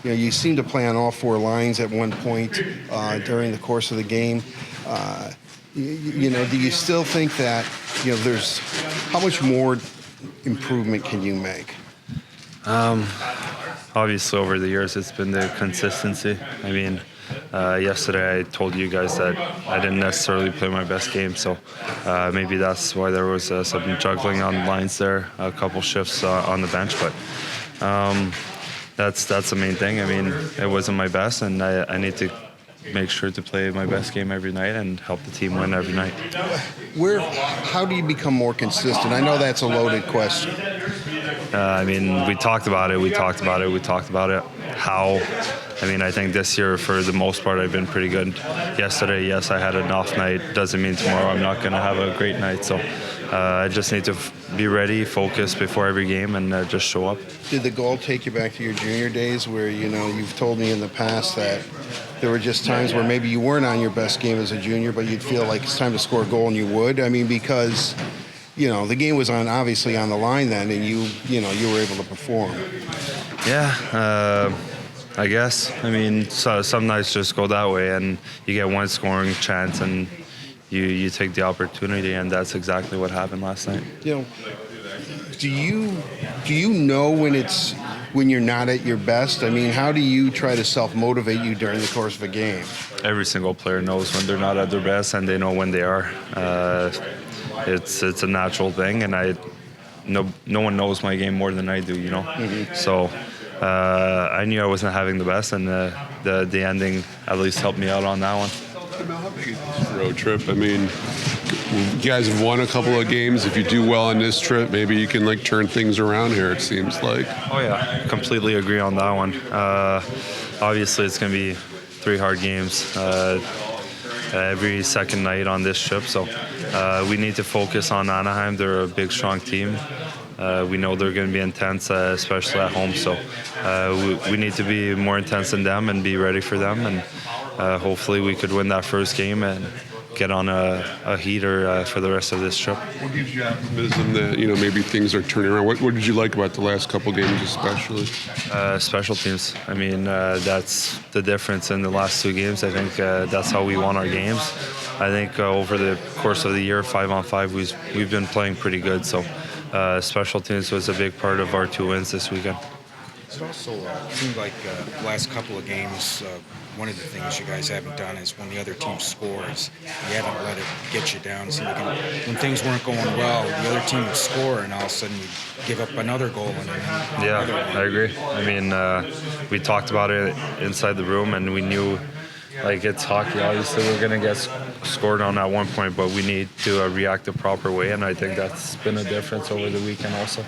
You seem to play on all four lines at one point during the course of the game. Do you still think that, there's how much more improvement can you make? Obviously, over the years, it's been the consistency. I mean, yesterday I told you guys that I didn't necessarily play my best game, so maybe that's why there was some juggling on lines there, a couple shifts on the bench, but that's the main thing. I mean, it wasn't my best, and I need to make sure to play my best game every night and help the team win every night. How do you become more consistent? I know that's a loaded question. I mean, we talked about it. How? I mean, I think this year, for the most part, I've been pretty good. Yesterday, yes, I had an off night. Doesn't mean tomorrow I'm not going to have a great night. So I just need to be ready, focus before every game, and just show up. Did the goal take you back to your junior days where, you've told me in the past that there were just times where maybe you weren't on your best game as a junior, but you'd feel like it's time to score a goal and you would? I mean, because the game was obviously on the line then, and you were able to perform. Yeah, I guess. I mean, so some nights just go that way, and you get one scoring chance, and you take the opportunity, and that's exactly what happened last night. Do you know when you're not at your best? I mean, how do you try to self-motivate you during the course of a game? Every single player knows when they're not at their best, and they know when they are. It's a natural thing, and no one knows my game more than I do, Mm-hmm. So I knew I wasn't having the best, and the ending at least helped me out on that one. How big is this road trip? I mean, you guys have won a couple of games. If you do well on this trip, maybe you can turn things around here, it seems like. Oh yeah, completely agree on that one. Obviously, it's going to be 3 hard games every second night on this trip, so we need to focus on Anaheim. They're a big, strong team. We know they're going to be intense, especially at home, so we need to be more intense than them and be ready for them, and hopefully we could win that first game and get on a heater for the rest of this trip. What gives you optimism that maybe things are turning around? What did you like about the last couple games especially? Special teams. I mean, that's the difference in the last 2 games. I think that's how we won our games. I think over the course of the year, 5-on-5, we've been playing pretty good, so special teams was a big part of our 2 wins this weekend. It also seemed like the last couple of games, one of the things you guys haven't done is when the other team scores, you haven't let it get you down. It seemed like when things weren't going well, the other team would score, and all of a sudden you give up another goal. And another one. I agree. I mean, we talked about it inside the room, and we knew, it's hockey. Obviously, we're going to get scored on at one point, but we need to react the proper way, and I think that's been a difference over the weekend also.